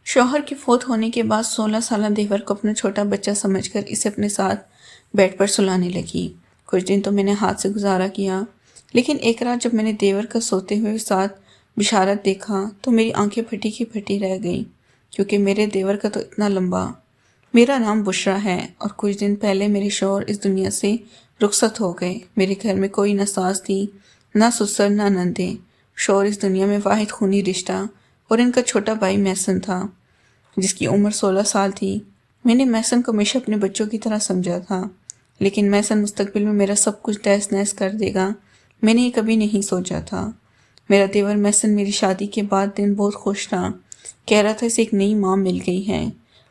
شوہر کے فوت ہونے کے بعد 16 سالہ دیور کو اپنا چھوٹا بچہ سمجھ کر اسے اپنے ساتھ بیڈ پر سلانے لگی۔ کچھ دن تو میں نے ہاتھ سے گزارا کیا، لیکن ایک رات جب میں نے دیور کا سوتے ہوئے ساتھ بشارت دیکھا تو میری آنکھیں پھٹی کی پھٹی رہ گئیں، کیونکہ میرے دیور کا تو اتنا لمبا۔ میرا نام بشرا ہے اور کچھ دن پہلے میرے شوہر اس دنیا سے رخصت ہو گئے۔ میرے گھر میں کوئی نہ ساس تھی، نہ سسر، نہ نندیں۔ شوہر اس دنیا میں واحد خونی رشتہ اور ان کا چھوٹا بھائی محسن تھا، جس کی عمر 16 سال تھی۔ میں نے محسن کو ہمیشہ اپنے بچوں کی طرح سمجھا تھا، لیکن محسن مستقبل میں میرا سب کچھ تہس نہس کر دے گا، میں نے یہ کبھی نہیں سوچا تھا۔ میرا دیور محسن میری شادی کے بعد دن بہت خوش تھا، کہہ رہا تھا اسے ایک نئی ماں مل گئی ہے،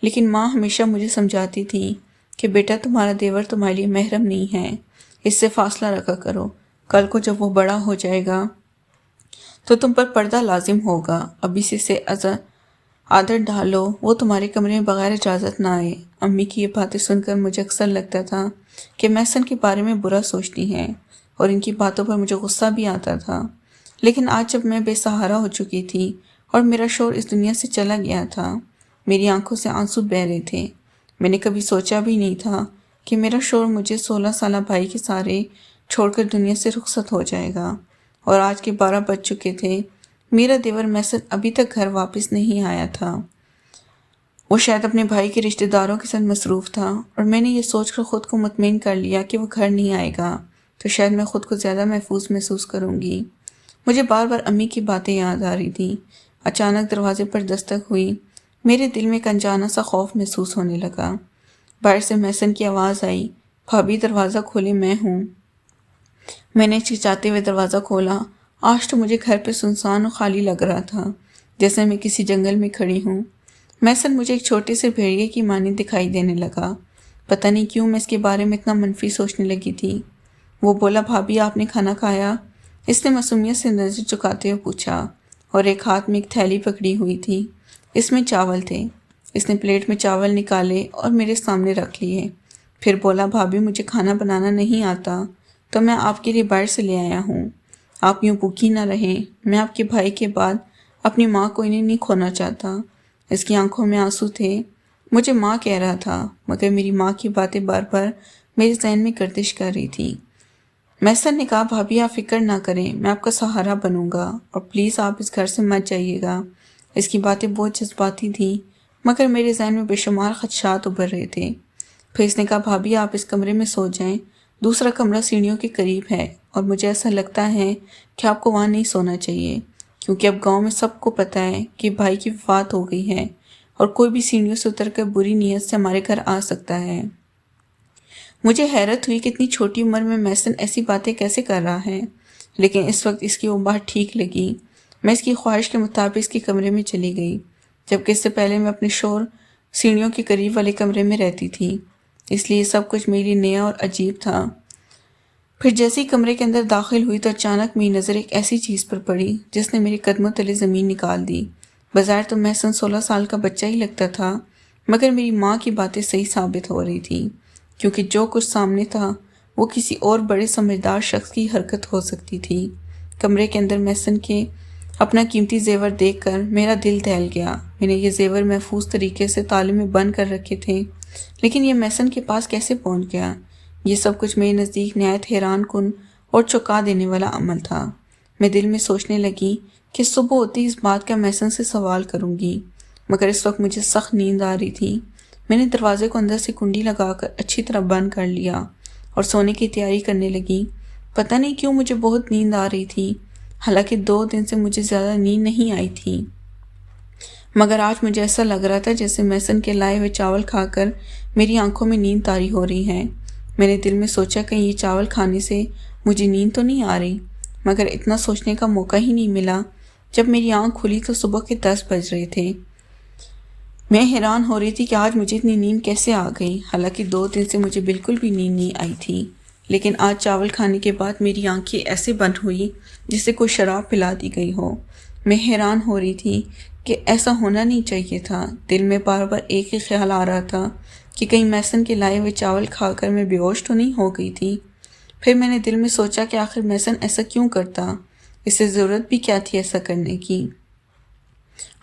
لیکن ماں ہمیشہ مجھے سمجھاتی تھی کہ بیٹا تمہارا دیور تمہارے لیے محرم نہیں ہے، اس سے فاصلہ رکھا کرو، کل کو جب وہ بڑا ہو جائے گا تو تم پر پردہ لازم ہوگا، ابھی سے عادت ڈالو، وہ تمہارے کمرے میں بغیر اجازت نہ آئے۔ امی کی یہ باتیں سن کر مجھے اکثر لگتا تھا کہ محسن کے بارے میں برا سوچتی ہیں، اور ان کی باتوں پر مجھے غصہ بھی آتا تھا۔ لیکن آج جب میں بے سہارا ہو چکی تھی اور میرا شوہر اس دنیا سے چلا گیا تھا، میری آنکھوں سے آنسو بہہ رہے تھے۔ میں نے کبھی سوچا بھی نہیں تھا کہ میرا شوہر مجھے 16 سالہ بھائی کے سہارے چھوڑ کر دنیا سے رخصت ہو جائے گا، اور آج کے 12 بج چکے تھے۔ میرا دیور محسن ابھی تک گھر واپس نہیں آیا تھا۔ وہ شاید اپنے بھائی کے رشتہ داروں کے ساتھ مصروف تھا، اور میں نے یہ سوچ کر خود کو مطمئن کر لیا کہ وہ گھر نہیں آئے گا تو شاید میں خود کو زیادہ محفوظ محسوس کروں گی۔ مجھے بار بار امی کی باتیں یاد آ رہی تھیں۔ اچانک دروازے پر دستک ہوئی، میرے دل میں ایک انجانا سا خوف محسوس ہونے لگا۔ باہر سے محسن کی آواز آئی، بھابی دروازہ کھولے، میں ہوں۔ میں نے چچاتے ہوئے دروازہ کھولا۔ آج تو مجھے گھر پہ سنسان اور خالی لگ رہا تھا، جیسے میں کسی جنگل میں کھڑی ہوں۔ محسن مجھے ایک چھوٹے سے بھیڑیے کی مانند دکھائی دینے لگا۔ پتہ نہیں کیوں میں اس کے بارے میں اتنا منفی سوچنے لگی تھی۔ وہ بولا، بھابی آپ نے کھانا کھایا؟ اس نے معصومیت سے نظر چکاتے ہوئے پوچھا، اور ایک ہاتھ میں ایک تھیلی پکڑی ہوئی تھی، اس میں چاول تھے۔ اس نے پلیٹ میں چاول نکالے اور میرے سامنے رکھ لیے، پھر بولا، بھابی مجھے کھانا بنانا نہیں آتا تو میں آپ کے لیے باہر سے لے آیا ہوں، آپ یوں بھوکی نہ رہیں، میں آپ کے بھائی کے بعد اپنی ماں کو انہیں نہیں کھونا چاہتا۔ اس کی آنکھوں میں آنسو تھے۔ مجھے ماں کہہ رہا تھا، مگر میری ماں کی باتیں بار بار میرے ذہن میں گردش کر رہی تھی۔ محسن نے کہا، بھابی آپ فکر نہ کریں، میں آپ کا سہارا بنوں گا، اور پلیز آپ اس گھر سے مت جائیے گا۔ اس کی باتیں بہت جذباتی تھیں، مگر میرے ذہن میں بے شمار خدشات ابھر رہے تھے۔ پھر اس نے کہا، بھابی آپ اس کمرے میں سو جائیں، دوسرا کمرہ سیڑھیوں کے قریب ہے، اور مجھے ایسا لگتا ہے کہ آپ کو وہاں نہیں سونا چاہیے، کیونکہ اب گاؤں میں سب کو پتہ ہے کہ بھائی کی وفات ہو گئی ہے، اور کوئی بھی سیڑھیوں سے اتر کر بری نیت سے ہمارے گھر آ سکتا ہے۔ مجھے حیرت ہوئی کہ اتنی چھوٹی عمر میں محسن ایسی باتیں کیسے کر رہا ہے، لیکن اس وقت اس کی وہ بات ٹھیک لگی۔ میں اس کی خواہش کے مطابق اس کے کمرے میں چلی گئی، جبکہ اس سے پہلے میں اپنے شوہر سیڑھیوں کے قریب والے کمرے میں رہتی تھی، اس لیے سب کچھ میرے لیے نیا اور عجیب تھا۔ پھر جیسے ہی کمرے کے اندر داخل ہوئی تو اچانک میری نظر ایک ایسی چیز پر پڑی جس نے میرے قدموں تلے زمین نکال دی۔ بظاہر تو محسن 16 سال کا بچہ ہی لگتا تھا، مگر میری ماں کی باتیں صحیح ثابت ہو رہی تھی، کیونکہ جو کچھ سامنے تھا وہ کسی اور بڑے سمجھدار شخص کی حرکت ہو سکتی تھی۔ کمرے کے اندر محسن کے اپنا قیمتی زیور دیکھ کر میرا دل دہل گیا۔ میں نے یہ زیور محفوظ طریقے سے تالے میں بند کر رکھے تھے، لیکن یہ محسن کے پاس کیسے پہنچ گیا؟ یہ سب کچھ میرے نزدیک نہایت حیران کن اور چونکا دینے والا عمل تھا۔ میں دل میں سوچنے لگی کہ صبح ہوتی اس بات کا محسن سے سوال کروں گی، مگر اس وقت مجھے سخت نیند آ رہی تھی۔ میں نے دروازے کو اندر سے کنڈی لگا کر اچھی طرح بند کر لیا اور سونے کی تیاری کرنے لگی۔ پتہ نہیں کیوں مجھے بہت نیند آ رہی تھی، حالانکہ 2 دن سے مجھے زیادہ نیند نہیں آئی تھی، مگر آج مجھے ایسا لگ رہا تھا جیسے محسن کے لائے ہوئے چاول کھا کر میری آنکھوں میں نیند طاری ہو رہی ہے۔ میں نے دل میں سوچا کہیں یہ چاول کھانے سے مجھے نیند تو نہیں آ رہی، مگر اتنا سوچنے کا موقع ہی نہیں ملا۔ جب میری آنکھ کھلی تو صبح کے 10 بج رہے تھے۔ میں حیران ہو رہی تھی کہ آج مجھے اتنی نیند کیسے آ گئی، حالانکہ 2 دن سے مجھے بالکل بھی نیند نہیں آئی تھی، لیکن آج چاول کھانے کے بعد میری آنکھیں ایسے بند ہوئی جسے کوئی شراب پلا دی گئی ہو۔ میں حیران ہو رہی تھی کہ ایسا ہونا نہیں چاہیے تھا۔ دل میں بار بار ایک ہی خیال آ رہا تھا کہ کہیں محسن کے لائے ہوئے چاول کھا کر میں بے ہوش تو نہیں ہو گئی تھی۔ پھر میں نے دل میں سوچا کہ آخر محسن ایسا کیوں کرتا، اسے ضرورت بھی کیا تھی ایسا کرنے کی۔